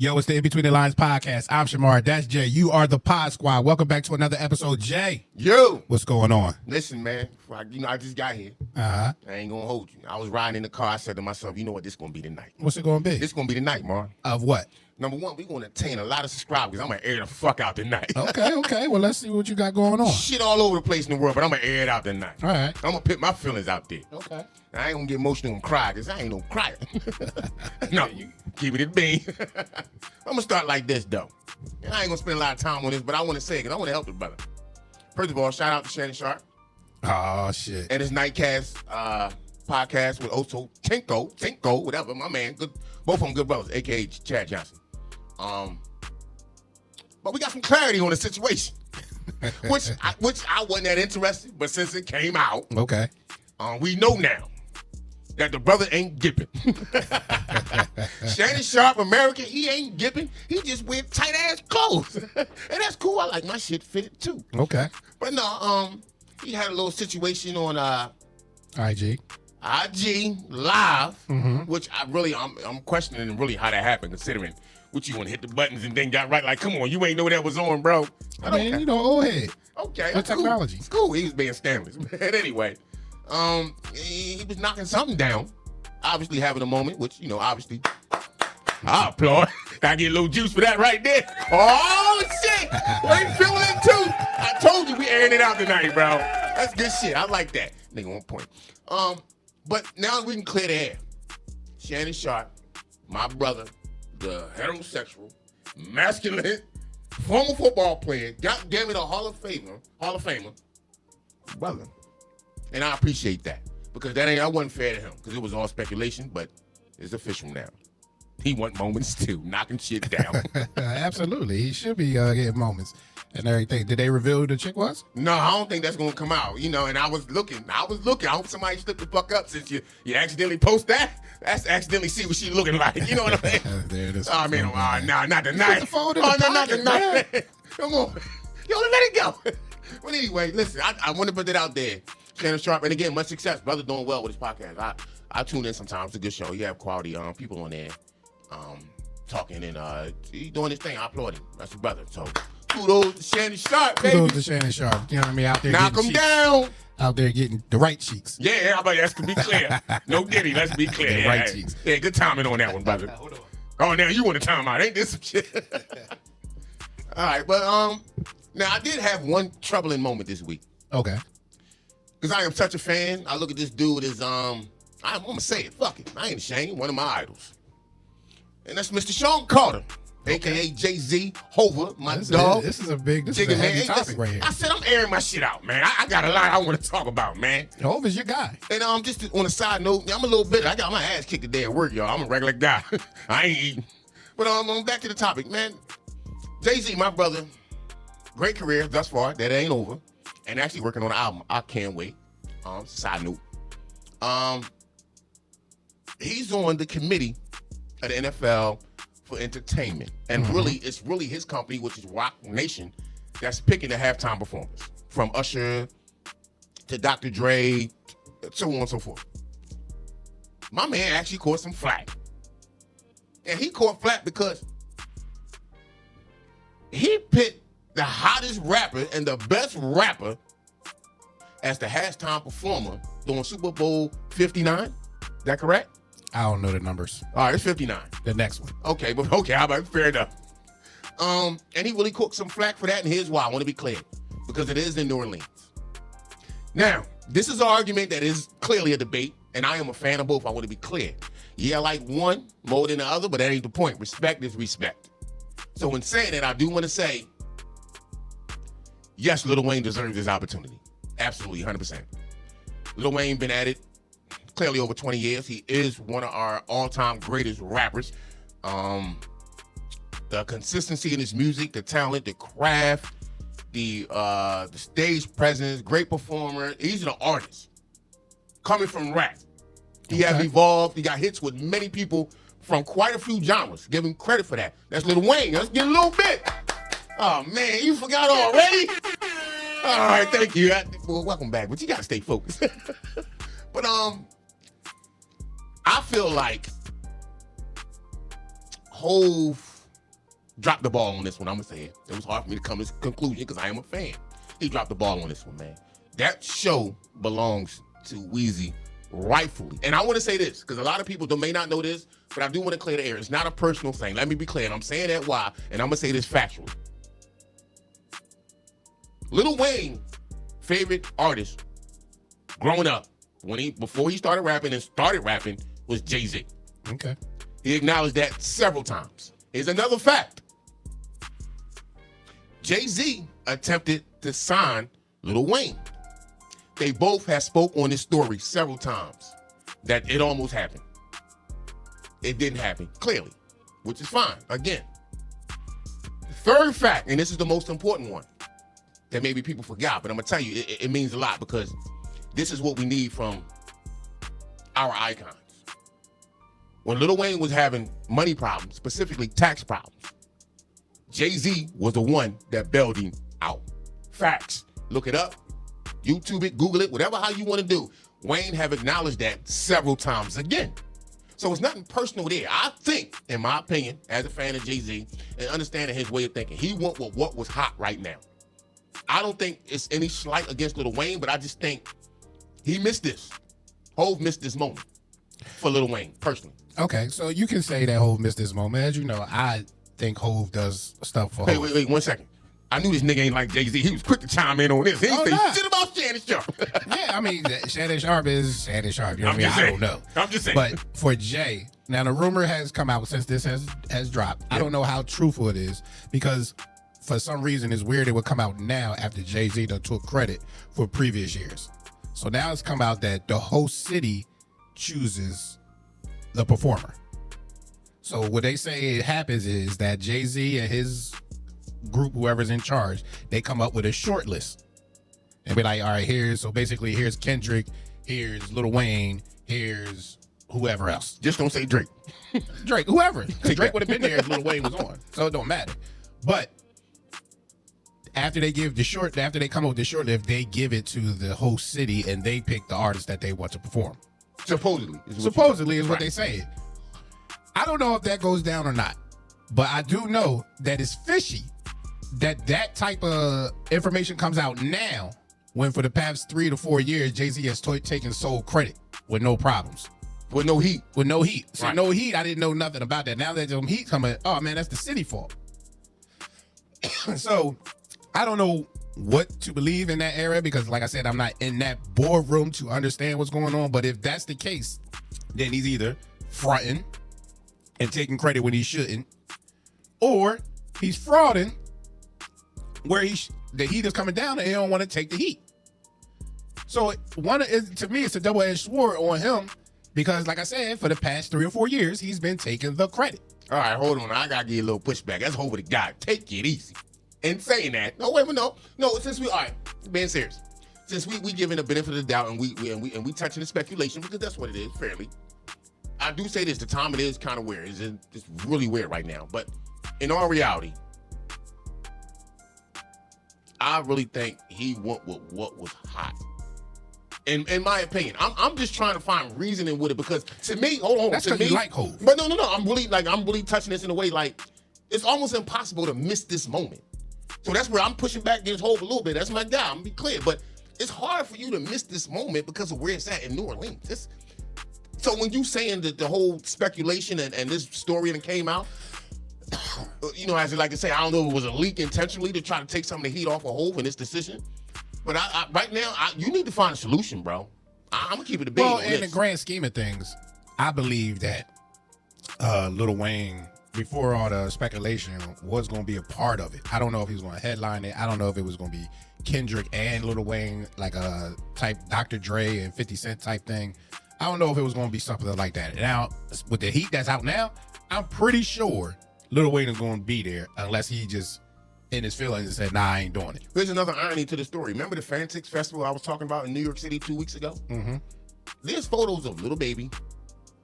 Yo, it's the In Between the Lines podcast. I'm Shamar. That's Jay. You are the Pod Squad. Welcome back to another episode. Jay. Yo. What's going on? Listen, man. I just got here. Uh-huh. I ain't gonna hold you. I was riding in the car. I said to myself, you know what? This gonna be the night. What's it going to be? This gonna be the night, Mar. Of what? Number one, we gonna attain a lot of subscribers. I'm gonna air the fuck out tonight. Okay. Well, let's see what you got going on. Shit all over the place in the world, but I'm gonna air it out tonight. All right. I'm gonna put my feelings out there. Okay. I ain't gonna get emotional and cry, because I ain't no crier. No, you keep it at me. I'm gonna start like this, though. And I ain't gonna spend a lot of time on this, but I wanna say it, because I wanna help the brother. First of all, shout out to Shanon Sharpe. Oh, shit. And his Nightcast podcast with also Tinko, whatever, my man. Good, both of them good brothers, a.k.a. Chad Johnson. But we got some clarity on the situation, which I wasn't that interested, but since it came out, Okay. we know now that the brother ain't gipping. Shanon Sharpe, American, he ain't gipping. He just wear tight ass clothes, and that's cool. I like my shit fitted too. Okay. But no, he had a little situation on IG Live, Mm-hmm. which I'm questioning really how that happened, considering what you want to hit the buttons and then got right. Like, come on, you ain't know that was on, bro. I mean, you know, old head. Okay, Good technology. It's cool. He was being scandalous. But anyway, he was knocking something down. Obviously having a moment, which, you know, obviously, I applaud. I get a little juice for that right there. Oh, shit. I ain't feeling it, too. I told you we airing it out tonight, bro. That's good shit. I like that. Nigga, on point. But now we can clear the air. Shanon Sharpe, my brother, the heterosexual, masculine, former football player, goddamn it, a Hall of Famer, brother. And I appreciate that, because that wasn't fair to him, because it was all speculation, but it's official now. He want moments too, knocking shit down. Absolutely. He should be getting moments and everything. Did they reveal who the chick was? No, I don't think that's gonna come out. You know, and I was looking. I hope somebody slipped the fuck up since you accidentally post that. That's accidentally see what she looking like. You know what I mean? There it is. Oh man, nah, not tonight. Put the phone in the Not pocket, tonight. Come on, yo, let it go. But anyway, listen, I want to put that out there. Shanon Sharpe, and again, much success, brother. Doing well with his podcast. I tune in sometimes. It's a good show. You have quality people on there, talking, and he doing his thing. I applaud him. That's his brother. So kudos to Shanon Sharpe, baby. Kudos to Shanon Sharpe. You know what I mean? Out there Knock getting him cheeks. down. Out there getting the right cheeks. Yeah, let's be clear. No Diddy, let's be clear. The right cheeks. Yeah, good timing on that one, brother. Hold on. Oh, now you want to time out. Ain't this some shit? All right, but now I did have one troubling moment this week. Okay. Because I am such a fan. I look at this dude as, I'm going to say it. Fuck it. I ain't ashamed. One of my idols. And that's Mr. Sean Carter, a.k.a. Jayz, Hova, my dog. This is a heavy man. topic right here. I said I'm airing my shit out, man. I got a lot I want to talk about, man. Hova's your guy. And just on a side note, I'm a little bitter. I got my ass kicked today at work, y'all. I'm a regular guy. I ain't eating. But back to the topic, man. Jayz, my brother, great career thus far. That ain't over. And actually working on an album. I can't wait. Side note. He's on the committee of the NFL for entertainment. And really, it's really his company, which is Rock Nation, that's picking the halftime performance. From Usher to Dr. Dre, so on and so forth. My man actually caught some flack. And he caught flack because he picked the hottest rapper and the best rapper as the halftime performer during Super Bowl 59. Is that correct? I don't know the numbers. All right, it's 59. The next one. Okay, how about fair enough? And he really caught some flack for that, and here's why. I want to be clear, because it is in New Orleans. Now, this is an argument that is clearly a debate, and I am a fan of both. I want to be clear. Yeah, I like one more than the other, but that ain't the point. Respect is respect. So in saying that, I do want to say, yes, Lil Wayne deserves this opportunity. Absolutely, 100%. Lil Wayne been at it clearly over 20 years. He is one of our all-time greatest rappers. The consistency in his music, the talent, the craft, the stage presence, great performer. He's an artist coming from rap. He has evolved. He got hits with many people from quite a few genres. Give him credit for that. That's Lil Wayne. Let's get a little bit. Oh, man, you forgot already? All right, thank you. Well, welcome back, but you got to stay focused. But I feel like Hov dropped the ball on this one. I'm gonna say it. It was hard for me to come to this conclusion because I am a fan. He dropped the ball on this one, man. That show belongs to Weezy rightfully. And I want to say this because a lot of people may not know this, but I do want to clear the air. It's not a personal thing. Let me be clear. And I'm saying that why, and I'm gonna say this factually. Lil Wayne, favorite artist growing up, before he started rapping was Jay-Z. Okay. He acknowledged that several times. Here's another fact. Jay-Z attempted to sign Lil Wayne. They both have spoke on this story several times that it almost happened. It didn't happen, clearly, which is fine. Again, third fact, and this is the most important one that maybe people forgot, but I'm going to tell you, it means a lot because this is what we need from our icons. When Lil Wayne was having money problems, specifically tax problems, Jay-Z was the one that bailed him out. Facts. Look it up. YouTube it, Google it, whatever how you want to do. Wayne have acknowledged that several times again. So it's nothing personal there. I think, in my opinion, as a fan of Jay-Z and understanding his way of thinking, he went with what was hot right now. I don't think it's any slight against Lil Wayne, but I just think he missed this. Hov missed this moment for Lil Wayne, personally. Okay, so you can say that Hov missed this moment. As you know, I think Hov does stuff for Hov. Wait, 1 second. I knew this nigga ain't like Jay-Z. He was quick to chime in on this. He ain't say shit about Shanon Sharpe. Yeah, I mean, Shanon Sharpe is Shanon Sharpe. You know what I mean? I don't know. I'm just saying. But for Jay, now the rumor has come out since this has dropped. I don't know how truthful it is because for some reason it's weird it would come out now after Jay-Z done took credit for previous years. So now it's come out that the whole city chooses the performer. So what they say happens is that Jay-Z and his group, whoever's in charge, they come up with a short list and be like, all right, here's Kendrick, here's Lil Wayne, here's whoever else. Just don't say Drake. Drake, whoever. Drake would have been there if Lil Wayne was on. So it don't matter. But after they come up with the short list, they give it to the whole city and they pick the artist that they want to perform. Supposedly is what they say. I don't know if that goes down or not, but I do know that it's fishy that type of information comes out now when for the past 3 to 4 years, Jay-Z has taken sole credit with no problems. With no heat. So right. No heat, I didn't know nothing about that. Now that some heat coming, oh man, that's the city fault. So I don't know what to believe in that area because like I said, I'm not in that boardroom to understand what's going on. But if that's the case, then he's either fronting and taking credit when he shouldn't, or he's frauding where the heat is coming down and he don't want to take the heat. So to me, it's a double-edged sword on him because, like I said, for the past 3 or 4 years, he's been taking the credit. All right, hold on. I gotta give you a little pushback. That's over the guy. Take it easy. And saying that, no, since all right, being serious, since we giving the benefit of the doubt and we touching the speculation because that's what it is, fairly. I do say this: the time it is kind of weird. It's really weird right now. But in all reality, I really think he went with what was hot. In my opinion, I'm just trying to find reasoning with it because to me, hold on, that's to me, like Hov. But no, I'm really touching this in a way like it's almost impossible to miss this moment. So that's where I'm pushing back against Hov a little bit. That's my guy. I'm gonna be clear, but it's hard for you to miss this moment because of where it's at in New Orleans. So when you saying that the whole speculation and this story that came out, you know, as I like to say, I don't know if it was a leak intentionally to try to take some of the heat off of Hov in this decision. But I right now, you need to find a solution, bro. I'm gonna keep it a big. Well, in the grand scheme of things, I believe that Lil Wayne, before all the speculation, was going to be a part of it. I don't know if he was going to headline it. I don't know if it was going to be Kendrick and Lil Wayne, like a type Dr. Dre and 50 Cent type thing. I don't know if it was going to be something like that. Now, with the heat that's out now, I'm pretty sure Lil Wayne is going to be there unless he just in his feelings and said, nah, I ain't doing it. There's another irony to the story. Remember the Fantics Festival I was talking about in New York City 2 weeks ago? Mm-hmm. There's photos of Lil Baby,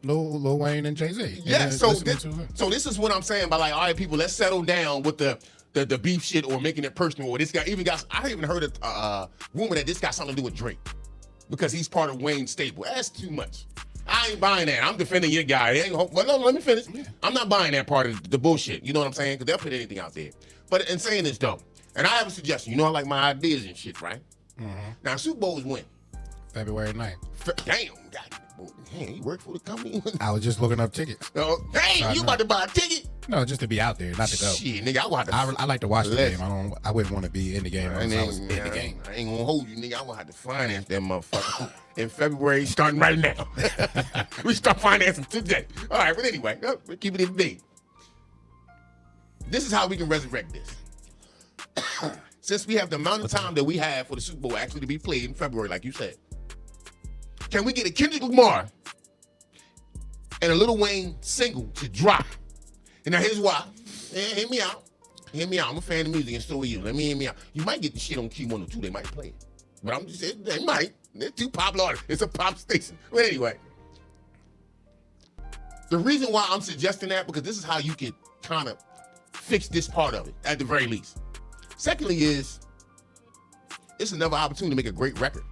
Lil Wayne and Jay-Z. Yeah, so this is what I'm saying by like, all right, people, let's settle down with the beef shit or making it personal. Or this guy I even heard a rumor that this got something to do with Drake because he's part of Wayne's stable. That's too much. I ain't buying that. I'm defending your guy. Well, no, let me finish. I'm not buying that part of the bullshit. You know what I'm saying? Because they'll put anything out there. But in saying this, though, and I have a suggestion. You know I like my ideas and shit, right? Mm-hmm. Now, Super Bowl is when? February 9th. Damn, God. Damn, you work for the company? I was just looking up tickets. Damn, you about to buy a ticket? No, just to be out there, not to go. Shit, nigga, I like to watch the game. I wouldn't want to be in the game unless I was in the game. I ain't gonna hold you, nigga. I'm gonna have to finance that motherfucker in February, starting right now. We start financing today. All right, but anyway, keep it in B. This is how we can resurrect this. Since we have the amount of time that we have for the Super Bowl actually to be played in February, like you said, can we get a Kendrick Lamar and a Lil Wayne single to drop? And now here's why. Hear me out. Hear me out. I'm a fan of music and so are you. Let me hear me out. You might get the shit on Q102. They might play it. But I'm just saying, they might. They're two popular artists. It's a pop station. But anyway. The reason why I'm suggesting that, because this is how you can kind of fix this part of it, at the very least. Secondly is, it's another opportunity to make a great record.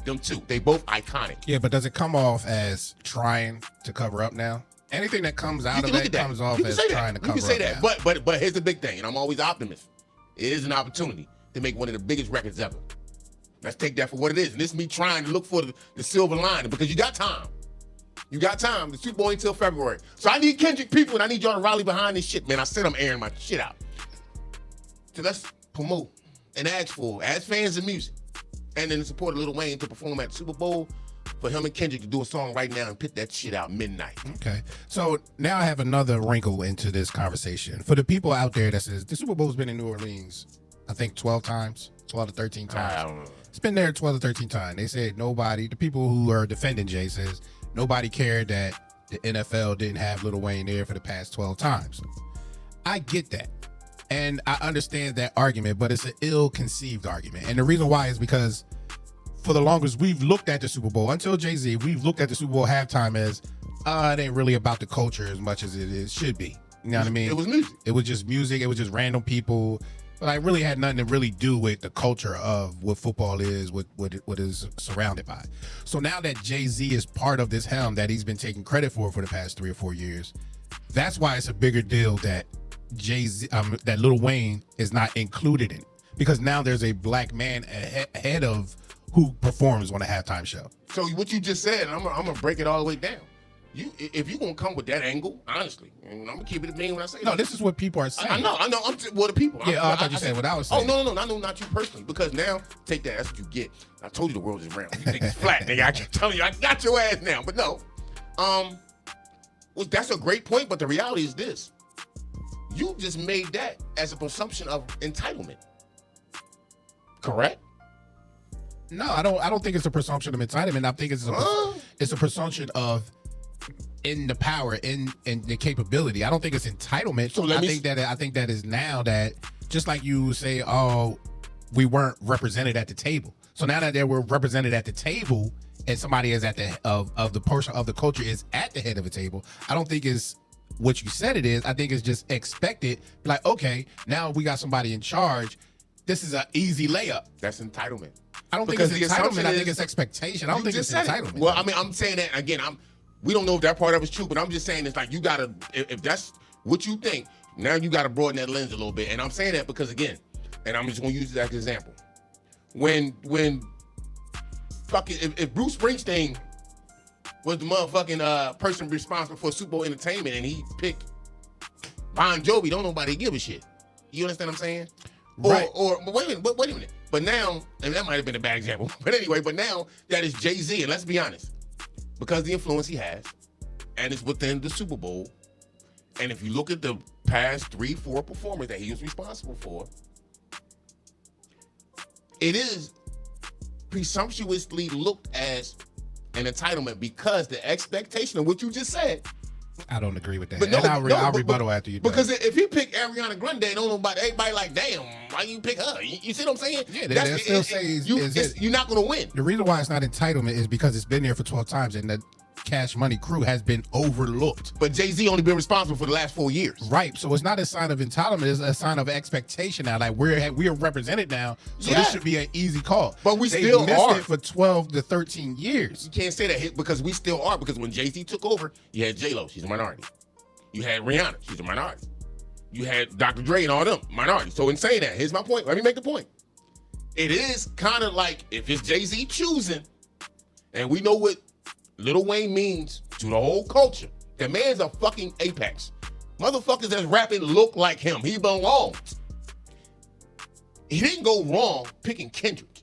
Them two. They both iconic. Yeah, but does it come off as trying to cover up now? Anything that comes out of it comes off as trying to cover up. You can say that. But here's the big thing, and I'm always optimist. It is an opportunity to make one of the biggest records ever. Let's take that for what it is. And this is me trying to look for the silver lining, because you got time. You got time. The Super Bowl ain't until February. So I need Kendrick people, and I need y'all to rally behind this shit, man. I said I'm airing my shit out. So let's promote and ask for, as fans of music, and then support Lil Wayne to perform at the Super Bowl, for him and Kendrick to do a song right now and put that shit out midnight. Okay. So now I have another wrinkle into this conversation. For the people out there that says the Super Bowl's been in New Orleans, I think 12 times, 12 to 13 times. I don't know. It's been there 12 to 13 times. They said nobody, the people who are defending Jay says nobody cared that the NFL didn't have Lil Wayne there for the past 12 times. I get that. And I understand that argument, but it's an ill-conceived argument. And the reason why is because for the longest, we've looked at the Super Bowl, until Jay-Z, we've looked at the Super Bowl halftime as, it ain't really about the culture as much as it should be. You know what I mean? It was music. It was just music. It was just random people. But I really had nothing to really do with the culture of what football is, what it is surrounded by. So now that Jay-Z is part of this helm that he's been taking credit for the past 3 or 4 years, that's why it's a bigger deal that Jay-Z, that Lil Wayne is not included in it. Because now there's a black man ahead of who performs on a halftime show. So what you just said, I'm gonna break it all the way down. If you gonna come with that angle, honestly, and I'm gonna keep it a bean when I say no, that. this is what people are saying. I know. Well, the people. Yeah, I thought you said what I was saying. Oh, no, not you personally. Because now, take that. That's what you get. I told you the world is round. You think it's flat, nigga. I keep telling you, I got your ass now. But no, well, that's a great point. But the reality is this: you just made that as a presumption of entitlement. Correct? No, I don't think it's a presumption of entitlement. I think it's a presumption of in the power, in the capability. I don't think it's entitlement. So I think that is now that, just like you say, oh, we weren't represented at the table. So now that they were represented at the table and somebody is at the of the portion of the culture is at the head of the table, I don't think it's what you said it is. I think it's just expected. Like, okay, now we got somebody in charge. This is an easy layup. That's entitlement. I don't think it's entitlement. I think it's expectation. I don't think it's entitlement. Well, I mean, I'm saying that again. We don't know if that part of it's true, but I'm just saying it's like you gotta. If that's what you think, now you gotta broaden that lens a little bit. And I'm saying that because again, and I'm just gonna use that as an example. When fucking if Bruce Springsteen was the motherfucking person responsible for Super Bowl entertainment and he picked Bon Jovi, don't nobody give a shit. You understand what I'm saying? Right. But wait a minute. But now, and that might have been a bad example. But anyway, but that is Jay-Z, and let's be honest, because the influence he has, and it's within the Super Bowl, and if you look at the past 3-4 performers that he was responsible for, it is presumptuously looked as an entitlement because the expectation of what you just said. I don't agree with that. But I'll rebuttal after you. Because if he picked Ariana Grande, don't nobody, everybody like, damn, why you pick her? You see what I'm saying? Yeah, they still say you're not going to win. The reason why it's not entitlement is because it's been there for 12 times, and Cash Money crew has been overlooked. But Jay-Z only been responsible for the last 4 years. Right. So it's not a sign of entitlement. It's a sign of expectation now. Like we're represented now. So Yeah. this should be an easy call. But we They still missed are. it for 12 to 13 years. You can't say that because we still are. Because when Jay-Z took over, you had J-Lo, she's a minority. You had Rihanna, she's a minority. You had Dr. Dre and all them, minority. So in saying that, here's my point. Let me make the point. It is kind of like if it's Jay-Z choosing, and we know what Lil Wayne means to the whole culture. The man's a fucking apex. Motherfuckers that's rapping look like him. He belongs. He didn't go wrong picking Kendrick.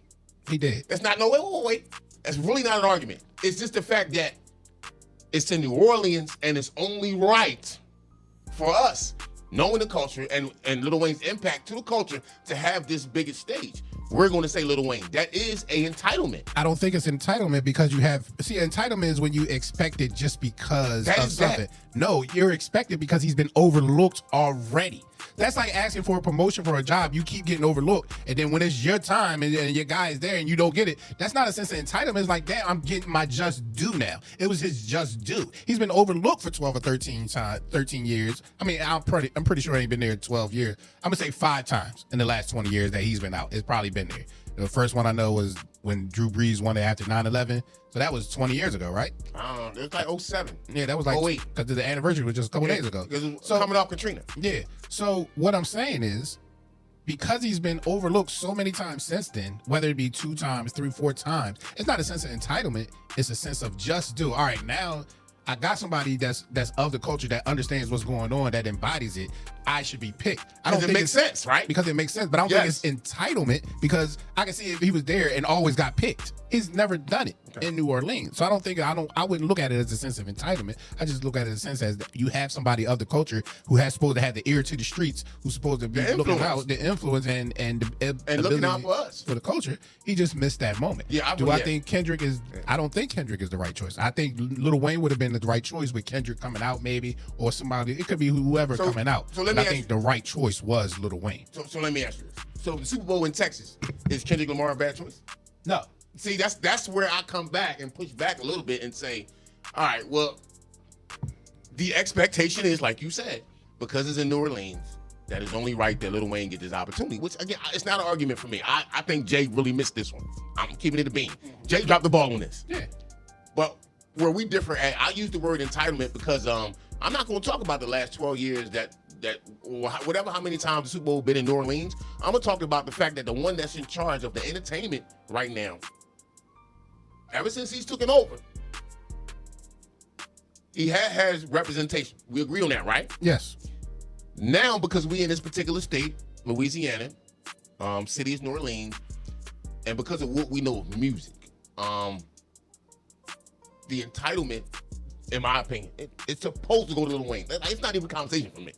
He did. That's not, no, wait. That's really not an argument. It's just the fact that it's in New Orleans and it's only right for us, knowing the culture and Lil Wayne's impact to the culture, to have this biggest stage. We're going to say Lil Wayne. That is a entitlement. I don't think it's entitlement because you have, entitlement is when you expect it just because That of is that. something. No, you're expected because he's been overlooked already. That's like asking for a promotion for a job. You keep getting overlooked. And then when it's your time and your guy is there and you don't get it, that's not a sense of entitlement. It's like, damn, I'm getting my just due now. It was his just due. He's been overlooked for 12 or 13 years. I mean, I'm pretty sure he ain't been there 12 years. I'm going to say 5 times in the last 20 years that he's been out. It's probably been there. The first one I know was when Drew Brees won it after 9/11. So that was 20 years ago, right? It's like 07. Yeah, that was like, 08. because the anniversary was just a couple days ago. Because it was coming off Katrina. Yeah. So what I'm saying is, because he's been overlooked so many times since then, whether it be 2 times, 3, 4 times, it's not a sense of entitlement. It's a sense of just do. All right, now I got somebody that's of the culture that understands what's going on, that embodies it. I should be picked. I don't Because it think makes sense, right? because it makes sense, but I don't Yes. think it's entitlement because I can see if he was there and always got picked. He's never done it in New Orleans. So I wouldn't look at it as a sense of entitlement. I just look at it as a sense as you have somebody of the culture who has supposed to have the ear to the streets, who's supposed to be The looking influence. out, the influence and looking out ability for us. for the culture. He just missed that moment. Yeah, I think Kendrick is? I don't think Kendrick is the right choice. I think Lil Wayne would have been the right choice with Kendrick coming out, maybe, or somebody. It could be whoever coming out. So let But me I think the right choice was Lil Wayne. So let me ask you this. So the Super Bowl in Texas, is Kendrick Lamar a bad choice? No. See, that's where I come back and push back a little bit and say, all right, well, the expectation is, like you said, because it's in New Orleans, that it's only right that Lil Wayne get this opportunity, which, again, it's not an argument for me. I think Jay really missed this one. I'm keeping it a bean. Jay dropped the ball on this. Yeah. But where we differ at, I use the word entitlement because I'm not going to talk about the last 12 years that or whatever how many times the Super Bowl been in New Orleans. I'm going to talk about the fact that the one that's in charge of the entertainment right now, ever since he's taken over, he has representation. We agree on that, right? Yes. Now, because we in this particular state, Louisiana, city is New Orleans, and because of what we know of music, the entitlement, in my opinion, it's supposed to go to Lil Wayne. It's not even a conversation for me.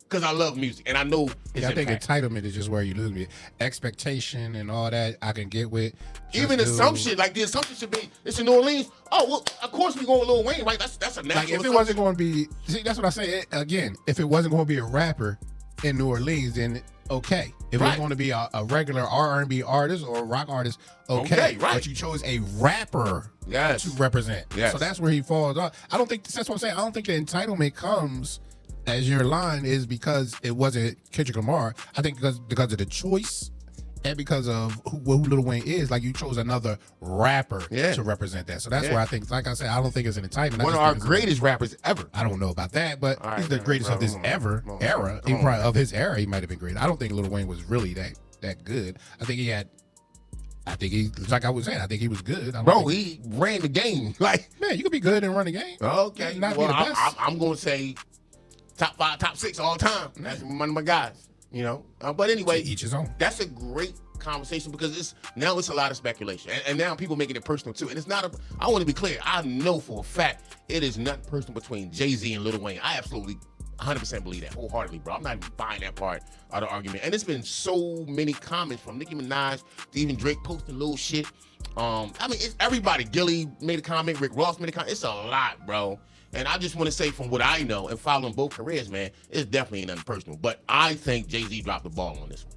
Because I love music and I know his I think impact. entitlement is just where you lose me. Expectation and all that I can get with. Even assumption, like the assumption should be, it's in New Orleans. Oh, well, of course we going with Lil Wayne, right? That's a natural Like if it assumption. wasn't going to be, see, that's what I say. Again, if it wasn't going to be a rapper in New Orleans, then okay. If it was Right. going to be a regular R&B artist or a rock artist, okay. Okay, right. But you chose a rapper Yes. to represent. Yes. So that's where he falls off. I don't think, that's what I'm saying. I don't think the entitlement comes as your line is because it wasn't Kendrick Lamar. I think because of the choice and because of who Lil Wayne is, like you chose another rapper to represent that. So that's where I think, like I said, I don't think it's an entitlement. One of our greatest rappers ever. I don't know about that, but All right, he's the man. greatest of this Come on. era. He probably, of his era, he might have been great. I don't think Lil Wayne was really that good. I think like I was saying, I think he was good. Bro, he ran the game. Like, man, you could be good and run the game. okay. Not Well, be the best. I'm going to say top 5, top 6 all time. That's one of my guys, you know. But anyway, To each his own. That's a great conversation because it's a lot of speculation. And now people making it personal too. And it's not I want to be clear. I know for a fact it is nothing personal between Jay-Z and Lil Wayne. I absolutely 100% believe that wholeheartedly, bro. I'm not even buying that part of the argument. And it's been so many comments from Nicki Minaj to even Drake posting little shit. I mean, it's everybody. Gilly made a comment. Rick Ross made a comment. It's a lot, bro. And I just want to say from what I know and following both careers, man, it's definitely nothing personal. But I think Jay-Z dropped the ball on this one.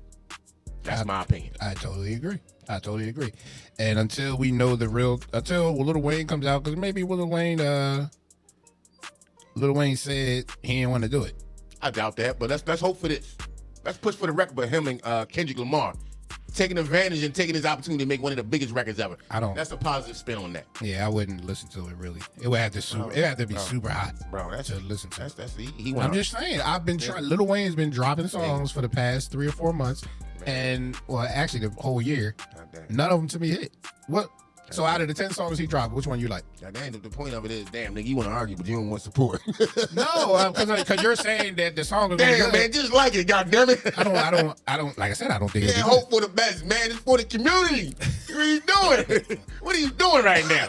That's my opinion. I totally agree. And until we know until Lil Wayne comes out, because maybe Lil Wayne said he didn't want to do it. I doubt that, but let's hope for this. Let's push for the record by him and Kendrick Lamar taking advantage and taking his opportunity to make one of the biggest records ever. That's a positive spin on that. Yeah, I wouldn't listen to it really. It would have to be super hot, bro. That's to listen to. I'm just saying. I've been trying. Lil Wayne's been dropping songs for the past 3 or 4 months, and actually the whole year. None of them to me hit. What? So out of the 10 songs he dropped, which one you like? The point of it is, damn, nigga, you want to argue, but you don't want support. No, because you're saying that the song is damn, man, just like it, goddammit. I don't. Like I said, I don't think. Yeah, hope for the best, man. It's for the community. What are you doing? What are you doing right now?